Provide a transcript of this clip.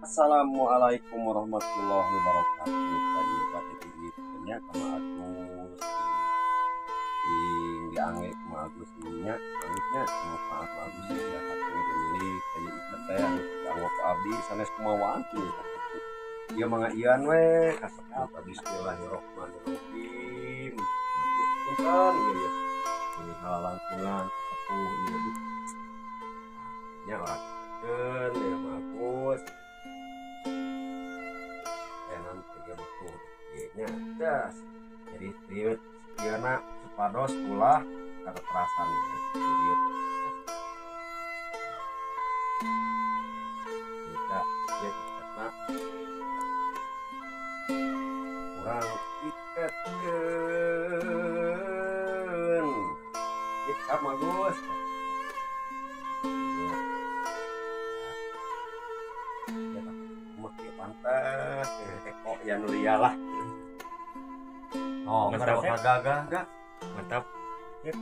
Assalamualaikum warahmatullahi wabarakatuh. Tadi pada tingginya sama Agus tinggi angge sama Agus nya angitnya manfaat Agus ya hati milik tadi ikat teh anggap abdi sanes kumawaan tuh. Ieu mangga ian we kasep bismillahirrahmanirrahim. Punten ieu ya. Ini halalan tulang sepuh ieu. Nya orang keun ya bagus. Nya das jadi triut iana supados ulah kata terasan ya triut tidak ya karena kurang ikatkeun kita bagus ya mah pantas kok yang lialah. Oh, mantap ya? Gagah. Mantap. Yep.